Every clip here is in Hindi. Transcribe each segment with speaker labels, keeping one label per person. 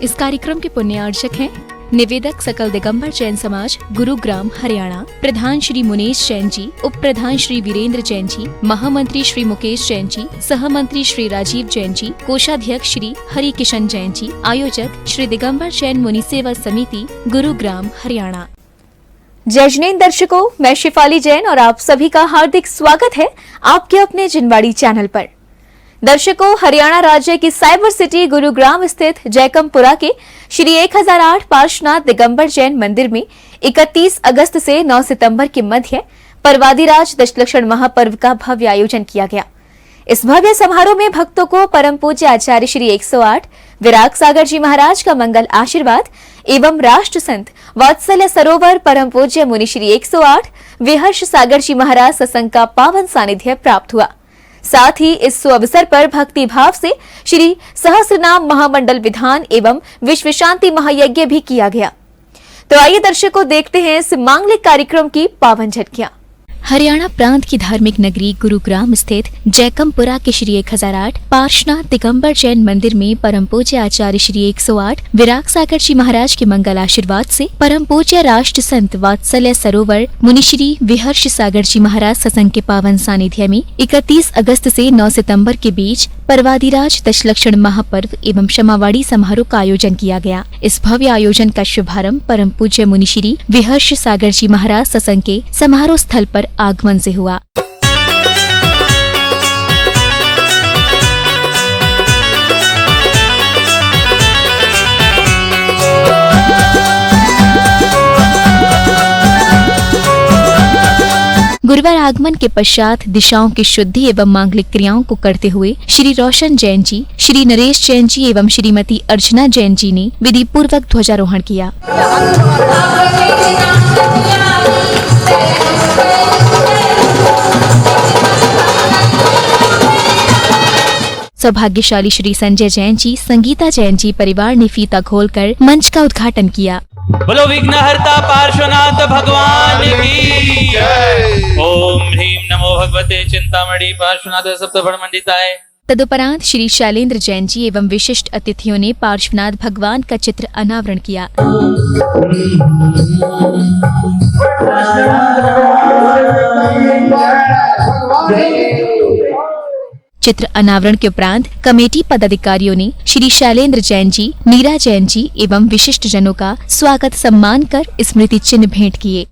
Speaker 1: इस कार्यक्रम के पुण्यार्चक हैं निवेदक सकल दिगंबर जैन समाज, गुरुग्राम, हरियाणा, प्रधान श्री मुनेश जैन जी, उप प्रधान श्री वीरेंद्र जैन जी, महामंत्री श्री मुकेश जैन जी, सहमंत्री श्री राजीव जैन जी, कोषाध्यक्ष श्री हरि किशन जैन जी, आयोजक श्री दिगंबर जैन मुनि सेवा समिति, गुरुग्राम, हरियाणा।
Speaker 2: जय जिनेंद्र दर्शकों, मैं शिफाली जैन और आप सभी का हार्दिक स्वागत है आपके अपने जिनवाड़ी चैनल पर। दर्शकों, हरियाणा राज्य की साइबर सिटी गुरुग्राम स्थित जयकमपुरा के श्री 1008 पार्श्वनाथ दिगंबर जैन मंदिर में 31 अगस्त से 9 सितंबर के मध्य परवादिराज दशलक्षण महापर्व का भव्य आयोजन किया गया। इस भव्य समारोह में भक्तों को परम पूज्य आचार्य श्री 108 विराग सागर जी महाराज का मंगल आशीर्वाद एवं राष्ट्र संत वात्सल्य सरोवर परम पूज्य मुनि श्री 108 विहर्ष सागर जी महाराज सत्संग का पावन सानिध्य प्राप्त हुआ। साथ ही इस अवसर पर भक्ति भाव से श्री सहस्रनाम महामंडल विधान एवं विश्व शांति महायज्ञ भी किया गया। तो आइए दर्शकों, देखते हैं इस मांगलिक कार्यक्रम की पावन झलकियां।
Speaker 1: हरियाणा प्रांत की धार्मिक नगरी गुरुग्राम स्थित जयकमपुरा के श्री 1008 पार्श्वनाथ दिगंबर जैन मंदिर में परम पूज्य आचार्य श्री 108 विराग सागर जी महाराज के मंगल आशीर्वाद से परम पूज्य राष्ट्र संत वात्सल्य सरोवर मुनि श्री विहर्ष सागर जी महाराज सत्संग के पावन सानिध्य में 31 अगस्त से 9 सितंबर के बीच परवादिराज दशलक्षण महापर्व एवं क्षमावाड़ी समारोह का आयोजन किया गया। इस भव्य आयोजन का शुभारंभ परम पूज्य मुनि श्री विहर्ष सागर जी महाराज सत्संग के समारोह स्थल पर आगमन से हुआ। गुरुवार आगमन के पश्चात दिशाओं की शुद्धि एवं मांगलिक क्रियाओं को करते हुए श्री रोशन जैन जी, श्री नरेश जैन जी एवं श्रीमती अर्चना जैन जी ने विधि पूर्वक ध्वजारोहण किया। सौभाग्यशाली श्री संजय जैन जी, संगीता जैन जी परिवार ने फीता खोलकर मंच का उद्घाटन किया।
Speaker 3: बोलो विघ्नहर्ता पार्श्वनाथ भगवान की जय। ओम ह्रीं नमो भगवते चिंतामणि पार्श्वनाथ सप्तफलमंडिताय।
Speaker 1: तदुपरांत श्री शैलेंद्र जैन जी एवं विशिष्ट अतिथियों ने पार्श्वनाथ भगवान का चित्र अनावरण किया। चित्र अनावरण के उपरांत कमेटी पदाधिकारियों ने श्री शैलेंद्र जैन जी, मीरा जैन जी एवं विशिष्ट जनों का स्वागत सम्मान कर स्मृति चिन्ह भेंट किए।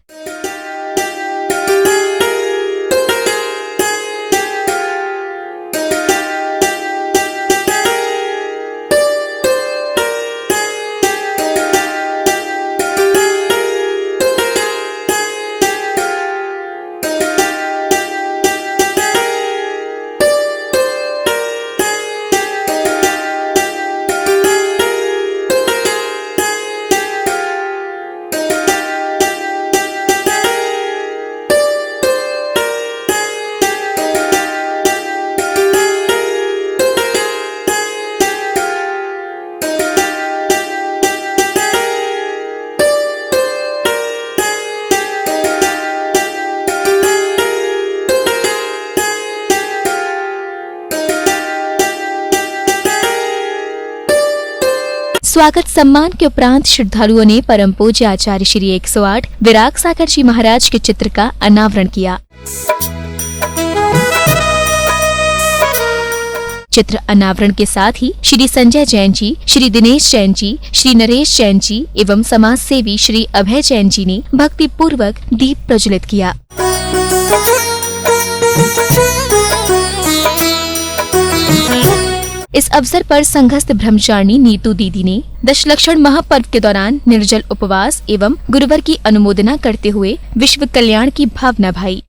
Speaker 1: स्वागत सम्मान के उपरांत श्रद्धालुओं ने परम पूज्य आचार्य श्री 108 विराग सागर जी महाराज के चित्र का अनावरण किया। चित्र अनावरण के साथ ही श्री संजय जैन जी, श्री दिनेश जैन जी, श्री नरेश जैन जी एवं समाज सेवी श्री अभय जैन जी ने भक्ति पूर्वक दीप प्रज्वलित किया। इस अवसर पर संघस्थ ब्रह्मचारिणी नीतू दीदी ने दशलक्षण महापर्व के दौरान निर्जल उपवास एवं गुरुवर की अनुमोदना करते हुए विश्व कल्याण की भावना भाई।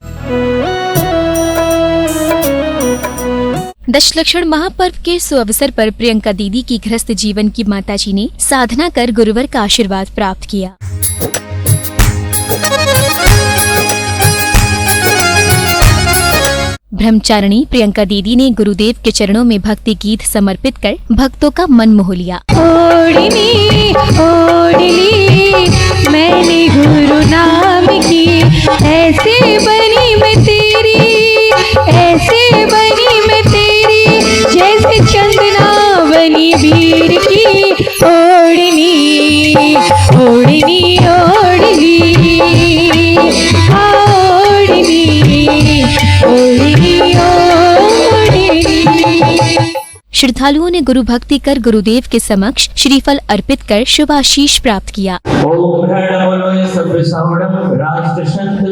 Speaker 1: दशलक्षण महापर्व के सुअवसर पर प्रियंका दीदी की गृहस्थ जीवन की माताजी ने साधना कर गुरुवर का आशीर्वाद प्राप्त किया। ब्रह्मचारिणी प्रियंका दीदी ने गुरुदेव के चरणों में भक्ति गीत समर्पित कर भक्तों का मन मोह लिया।
Speaker 4: ओढ़नी ओढ़नी मैंने गुरु नाम की, ऐसे बनी मैं तेरी, ऐसे बनी मैं तेरी, जैसे चंदना बनी वीर की। ओढ़नी
Speaker 1: श्रद्धालुओं ने गुरु भक्ति कर गुरुदेव के समक्ष श्रीफल अर्पित कर शुभ आशीष प्राप्त किया।
Speaker 3: ओम प्रणवलोय सर्वसावरम राष्ट्र संत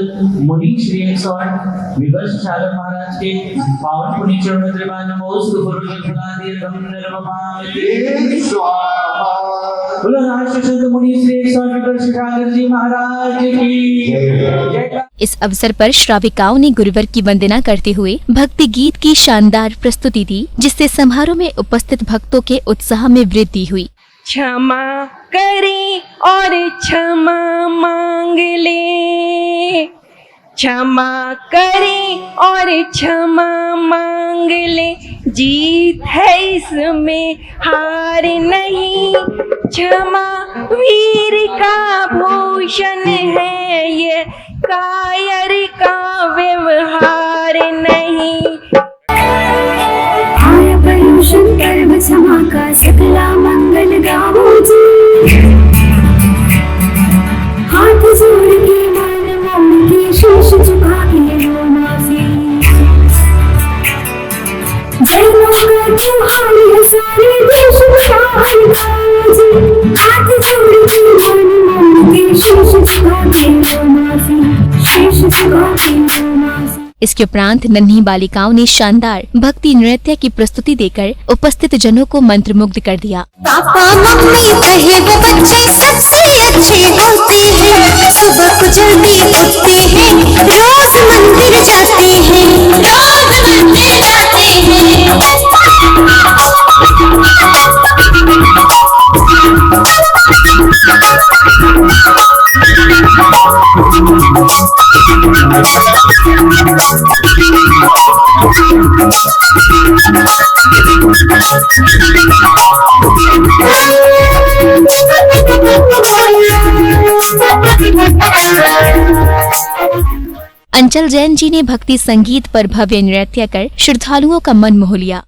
Speaker 3: मुनि श्री 108 विवर्ष चालक महाराज के पावन पुण्य चरण में त्रिवान नमोस्तु गुरुदेव फलादि धम निर्ममामि स्वाहा। बोलो राष्ट्र संत मुनि श्री 108 विवर्ष चालक जी महाराज की जय।
Speaker 1: इस अवसर पर श्राविकाओं ने गुरुवर की वंदना करते हुए भक्ति गीत की शानदार प्रस्तुति दी, जिससे समारोह में उपस्थित भक्तों के उत्साह में वृद्धि हुई।
Speaker 4: क्षमा करे और क्षमा मांग ले, क्षमा करे और क्षमा मांग ले, जीत है इसमें हार नहीं, क्षमा वीर का भूषण है, ये कायर का व्यवहार नहीं।
Speaker 5: शंकर क्षमा का सकला मंगल गावो जी, हाथ जोड़ के मन मोड़ के शीश झुका के लो माफी, जय नौका तुम्हारी सारे देश खाओ जी, हाथ जोड़ के मन मोड़ के शीश झुका के लो माफी, शीश झुका के लो माफी।
Speaker 1: इसके उपरांत नन्ही बालिकाओं ने शानदार भक्ति नृत्य की प्रस्तुति देकर उपस्थित जनों को मंत्रमुग्ध कर दिया।
Speaker 5: पापा मम्मी कहे वो बच्चे सबसे अच्छे होते हैं, सुबह को जल्दी उठते हैं, रोज मंदिर जाते हैं, रोज मंदिर जाते हैं।
Speaker 1: अंचल जैन जी ने भक्ति संगीत पर भव्य नृत्य कर श्रद्धालुओं का मन मोह लिया।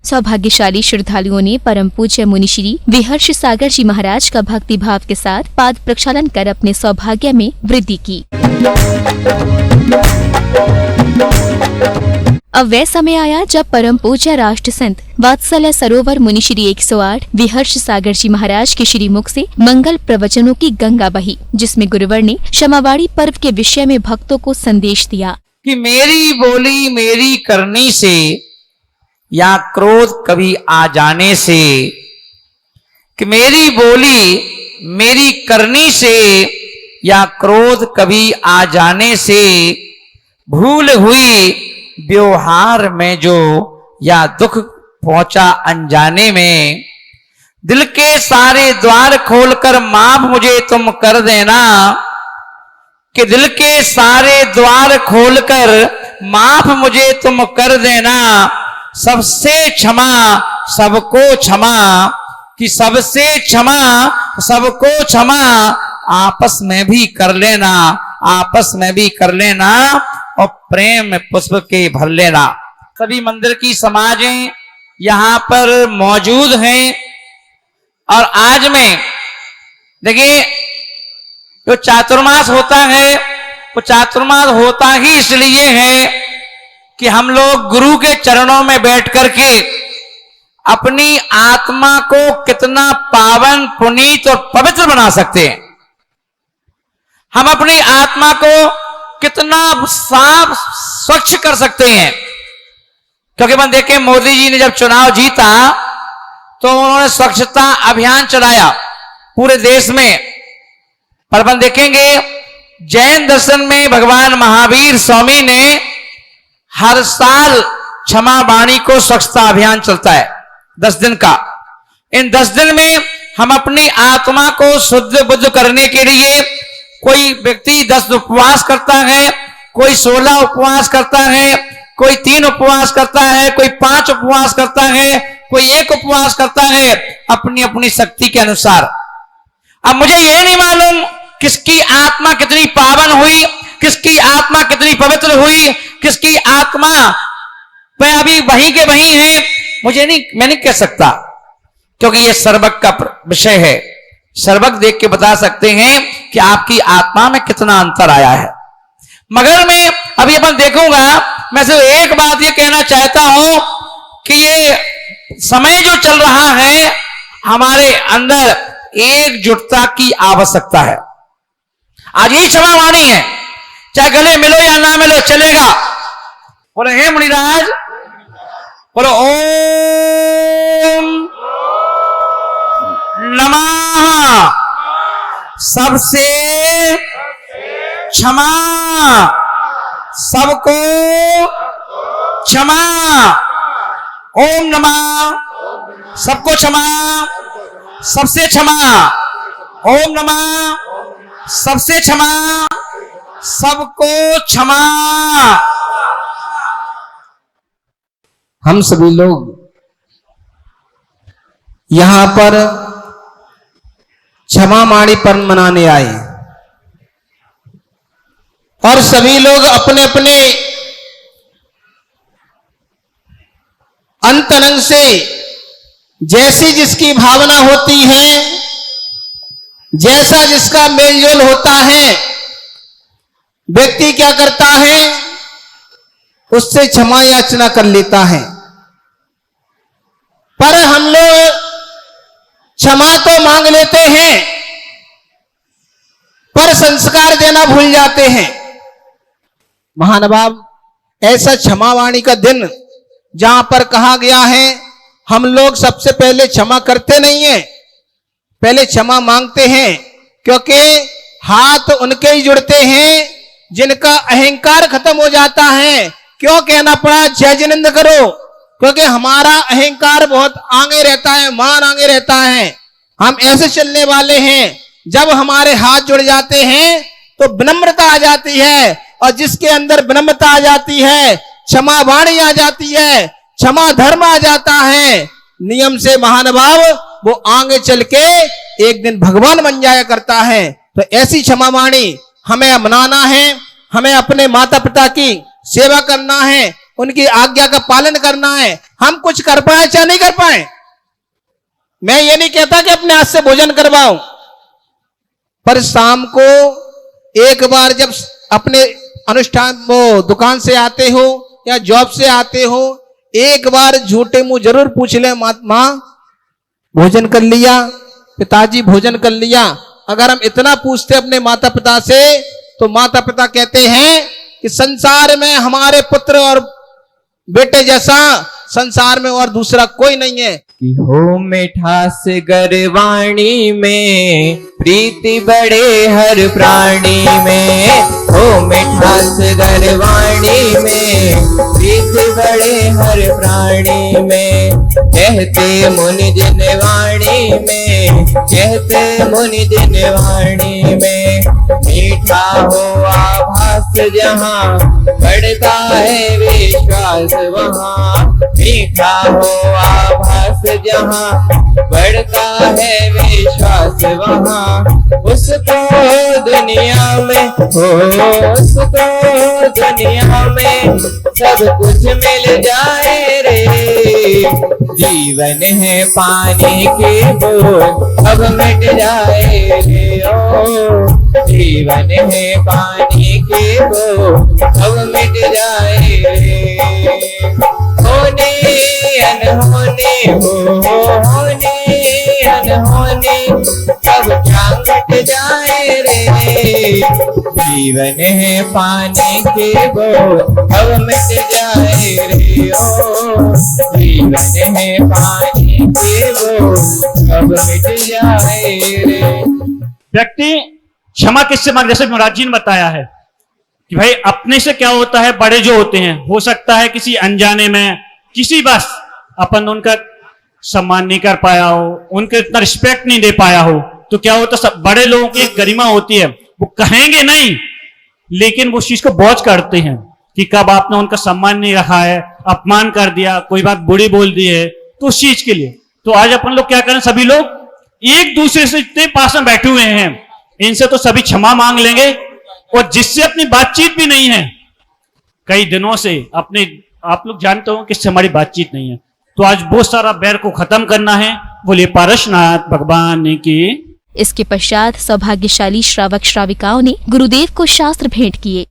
Speaker 1: सौभाग्यशाली श्रद्धालुओं ने परम पूज्य मुनिश्री विहर्ष सागर जी महाराज का भक्ति भाव के साथ पाद प्रक्षालन कर अपने सौभाग्य में वृद्धि की। अब वह समय आया जब परम पूज्य राष्ट्र संत वात्सल्य सरोवर मुनिश्री 108 विहर्ष सागर जी महाराज के श्री मुख से मंगल प्रवचनों की गंगा बही, जिसमें गुरुवर ने क्षमावाड़ी पर्व के विषय में भक्तों को संदेश दिया
Speaker 6: कि मेरी बोली मेरी करनी से या क्रोध कभी आ जाने से, कि मेरी बोली मेरी करनी से या क्रोध कभी आ जाने से, भूल हुई व्यवहार में जो या दुख पहुंचा अनजाने में, दिल के सारे द्वार खोलकर माफ मुझे तुम कर देना, कि दिल के सारे द्वार खोलकर माफ मुझे तुम कर देना, सबसे क्षमा सबको क्षमा, कि सबसे क्षमा सबको क्षमा, आपस में भी कर लेना, आपस में भी कर लेना, और प्रेम पुष्प के भर लेना। सभी मंदिर की समाजें यहाँ पर मौजूद हैं, और आज में देखिए जो चातुर्मास होता है, वो चातुर्मास होता ही इसलिए है कि हम लोग गुरु के चरणों में बैठ करके अपनी आत्मा को कितना पावन पुनीत और पवित्र बना सकते हैं, हम अपनी आत्मा को कितना साफ स्वच्छ कर सकते हैं। क्योंकि अपन देखें मोदी जी ने जब चुनाव जीता तो उन्होंने स्वच्छता अभियान चलाया पूरे देश में, पर अपन देखेंगे जैन दर्शन में भगवान महावीर स्वामी ने हर साल क्षमा वाणी को स्वच्छता अभियान चलता है 10 दिन का। इन 10 दिन में हम अपनी आत्मा को शुद्ध बुद्ध करने के लिए कोई व्यक्ति 10 उपवास करता है, कोई 16 उपवास करता है, कोई 3 उपवास करता है, कोई 5 उपवास करता है, कोई 1 उपवास करता है, अपनी अपनी शक्ति के अनुसार। अब मुझे यह नहीं मालूम किसकी आत्मा कितनी पावन हुई, किसकी आत्मा कितनी पवित्र हुई, किसकी आत्मा वह अभी वहीं के वहीं है, मैं नहीं कह सकता, क्योंकि यह सर्वज्ञ का विषय है। सर्वज्ञ देख के बता सकते हैं कि आपकी आत्मा में कितना अंतर आया है। मगर मैं अभी अपन देखूंगा, मैं सिर्फ एक बात ये कहना चाहता हूं कि ये समय जो चल रहा है, हमारे अंदर एकजुटता की आवश्यकता है। आज यही क्षमा वाणी है, चाहे गले मिलो या ना मिलो चलेगा। बोले हे मुनिराज, बोलो ओम नमः सबसे क्षमा, सबको क्षमा। ओम नमः सबको क्षमा, सबसे क्षमा। ओम नमः सबसे क्षमा, सबको क्षमा।
Speaker 7: हम सभी लोग यहां पर क्षमा माणी पर्व मनाने आए और सभी लोग अपने अपने अंतरंग से जैसी जिसकी भावना होती है, जैसा जिसका मेलजोल होता है, व्यक्ति क्या करता है, उससे क्षमा याचना कर लेता है। पर हम लोग क्षमा तो मांग लेते हैं, पर संस्कार देना भूल जाते हैं। महानुभाव, ऐसा क्षमावाणी का दिन जहां पर कहा गया है, हम लोग सबसे पहले क्षमा करते नहीं हैं, पहले क्षमा मांगते हैं, क्योंकि हाथ उनके ही जुड़ते हैं जिनका अहंकार खत्म हो जाता है। क्यों कहना पड़ा जय जिनेंद्र करो, क्योंकि हमारा अहंकार बहुत आगे रहता है, मान आगे रहता है। हम ऐसे चलने वाले हैं, जब हमारे हाथ जुड़ जाते हैं तो विनम्रता आ जाती है, और जिसके अंदर विनम्रता आ जाती है, क्षमा वाणी आ जाती है, क्षमा धर्म आ जाता है, नियम से महानुभाव वो आगे चल के एक दिन भगवान बन जाया करता है। तो ऐसी क्षमा वाणी हमें मनाना है, हमें अपने माता पिता की सेवा करना है, उनकी आज्ञा का पालन करना है। हम कुछ कर पाए चाहे नहीं कर पाए, मैं ये नहीं कहता कि अपने हाथ से भोजन करवाओ, पर शाम को एक बार जब अपने अनुष्ठान वो दुकान से आते हो या जॉब से आते हो, एक बार झूठे मुंह जरूर पूछ ले, मां भोजन कर लिया, पिताजी भोजन कर लिया। अगर हम इतना पूछते अपने माता पिता से, तो माता पिता कहते हैं कि संसार में हमारे पुत्र और बेटे जैसा संसार में और दूसरा कोई नहीं है।
Speaker 8: कि हो मिठास गरवाणी में, प्रीति बड़े हर प्राणी में। हो मिठास गरवाणी में, प्रीति बड़े हर प्राणी में। कहते मुनि जिन वाणी में, कहते मुनि जिन वाणी में। मीठा हो आभास जहाँ, बढ़ता है विश्वास वहाँ। मीठा हो आभास जहाँ, बढ़ता है विश्वास वहाँ। उसको दुनिया में हो, उसको दुनिया में सब कुछ मिल जाए रे। जीवन है पानी की बूंद, अब मिट जाए रे ओ। जीवन है पानी की बूंद, अब मिट जाए रे। होने अनहोने होने अनहोने सब क्या मिट जाए रे। जीवन है पानी के बूंद, अब मिट जाए रे ओ। जीवन है पानी के बूंद, अब मिट जाए रे।
Speaker 9: व्यक्ति क्षमा किससे मांग, जैसे महाराज जी ने बताया है कि भाई अपने से क्या होता है, बड़े जो होते हैं, हो सकता है किसी अनजाने में किसी बस अपन उनका सम्मान नहीं कर पाया हो, उनके इतना रिस्पेक्ट नहीं दे पाया हो, तो क्या होता है, सब बड़े लोगों की एक गरिमा होती है, वो कहेंगे नहीं, लेकिन वो चीज को बहुत करते हैं कि कब आपने उनका सम्मान नहीं रखा है, अपमान कर दिया, कोई बात बुरी बोल दी है, तो उस चीज के लिए। तो आज अपन लोग क्या करें, सभी लोग एक दूसरे से इतने पास में बैठे हुए हैं, इनसे तो सभी क्षमा मांग लेंगे। और जिससे अपनी बातचीत भी नहीं है कई दिनों से, अपने आप लोग जानते हो किससे हमारी बातचीत नहीं है, तो आज बहुत सारा बैर को खत्म करना है। बोलिए पारसनाथ भगवान की।
Speaker 1: इसके पश्चात सौभाग्यशाली श्रावक श्राविकाओं ने गुरुदेव को शास्त्र भेंट किए।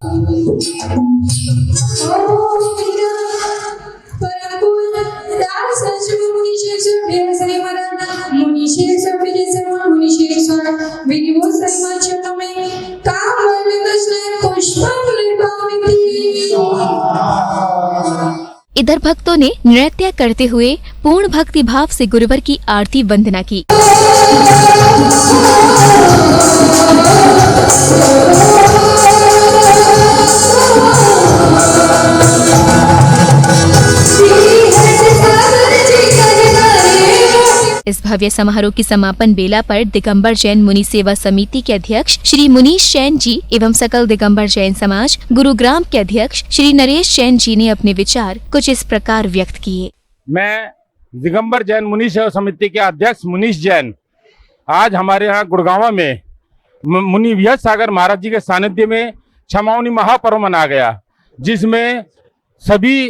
Speaker 1: इधर भक्तों ने नृत्य करते हुए पूर्ण भक्ति भाव से गुरुवर की आरती वंदना की। इस भव्य समारोह की समापन बेला पर दिगंबर जैन मुनि सेवा समिति के अध्यक्ष श्री मुनीश जैन जी एवं सकल दिगंबर जैन समाज गुरुग्राम के अध्यक्ष श्री नरेश जैन जी ने अपने विचार कुछ इस प्रकार व्यक्त किए।
Speaker 10: मैं दिगंबर जैन मुनि सेवा समिति के अध्यक्ष मुनीश जैन आज हमारे यहाँ गुड़गांव में मुनि विहत सागर महाराज जी के सानिध्य में क्षमावनी महापर्व मनाया गया, जिसमें सभी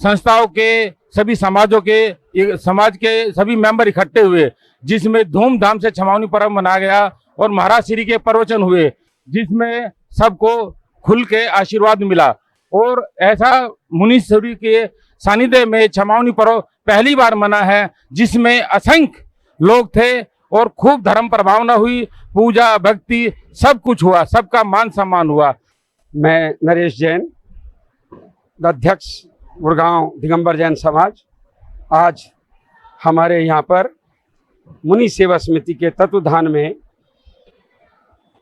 Speaker 10: संस्थाओं के, सभी समाज के सभी मेंबर इकट्ठे हुए, जिसमें धूमधाम से क्षमावनी पर्व मनाया गया और महाराज श्री के प्रवचन हुए, जिसमें सबको खुल के आशीर्वाद मिला। और ऐसा मुनि श्री के सानिध्य में क्षमावनी पर्व पहली बार मना है, जिसमें असंख्य लोग थे और खूब धर्म प्रभावना हुई, पूजा भक्ति सब कुछ हुआ, सबका मान सम्मान हुआ।
Speaker 11: मैं नरेश जैन, अध्यक्ष गुड़गांव दिगंबर जैन समाज, आज हमारे यहाँ पर मुनि सेवा समिति के तत्वाधान में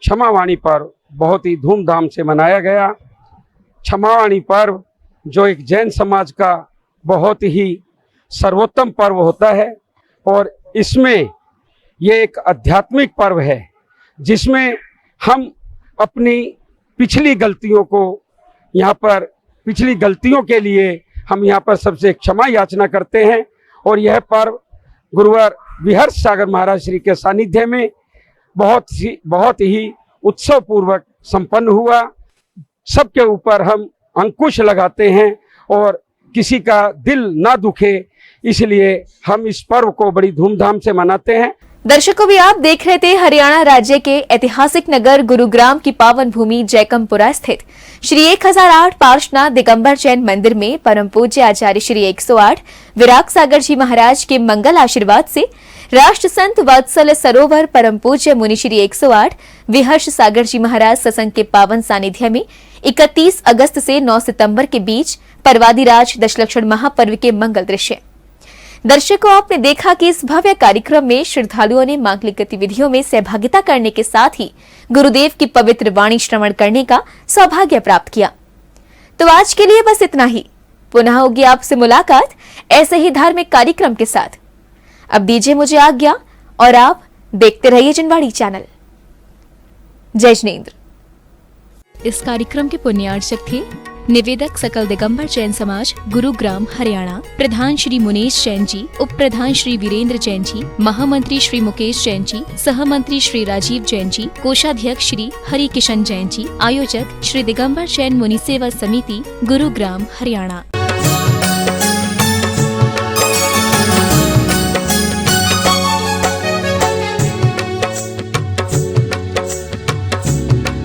Speaker 11: क्षमावाणी पर्व बहुत ही धूमधाम से मनाया गया। क्षमावाणी पर्व जो एक जैन समाज का बहुत ही सर्वोत्तम पर्व होता है, और इसमें ये एक आध्यात्मिक पर्व है, जिसमें हम अपनी पिछली गलतियों को यहाँ पर, पिछली गलतियों के लिए हम यहाँ पर सबसे क्षमा याचना करते हैं। और यह पर्व गुरुवर विहत सागर महाराज श्री के सानिध्य में बहुत ही उत्सव पूर्वक संपन्न हुआ। सबके ऊपर हम अंकुश लगाते हैं और किसी का दिल ना दुखे, इसलिए हम इस पर्व को बड़ी धूमधाम से मनाते हैं।
Speaker 2: दर्शकों, भी आप देख रहे थे हरियाणा राज्य के ऐतिहासिक नगर गुरुग्राम की पावन भूमि जयकमपुरा स्थित श्री 1008 पार्श्वनाथ दिगंबर जैन मंदिर में परम पूज्य आचार्य श्री 108 विराग सागर जी महाराज के मंगल आशीर्वाद से राष्ट्र संत वत्सल सरोवर परम पूज्य मुनि श्री 108 विहर्ष सागर जी महाराज सत्संग के पावन सानिध्य में 31 अगस्त से 9 सितंबर के बीच परवादिराज दशलक्षण महापर्व के मंगल दृश्य। दर्शकों, आपने देखा कि इस भव्य कार्यक्रम में श्रद्धालुओं ने मांगलिक गतिविधियों में सहभागिता करने के साथ ही गुरुदेव की पवित्र वाणी श्रवण करने का सौभाग्य प्राप्त किया। तो आज के लिए बस इतना ही। पुनः होगी आपसे मुलाकात ऐसे ही धार्मिक कार्यक्रम के साथ। अब दीजिए मुझे आज्ञा और आप देखते रहिए जिनवाड़ी चैनल। जय जिनेंद्र।
Speaker 1: इस कार्यक्रम के पुण्यार्चक थे निवेदक सकल दिगंबर जैन समाज गुरुग्राम हरियाणा, प्रधान श्री मुनीश जैन जी, उप प्रधान श्री वीरेंद्र जैन जी, महामंत्री श्री मुकेश जैन जी, सहमंत्री श्री राजीव जैन जी, कोषाध्यक्ष श्री हरि किशन जैन जी, आयोजक श्री दिगंबर जैन मुनि सेवा समिति गुरुग्राम हरियाणा।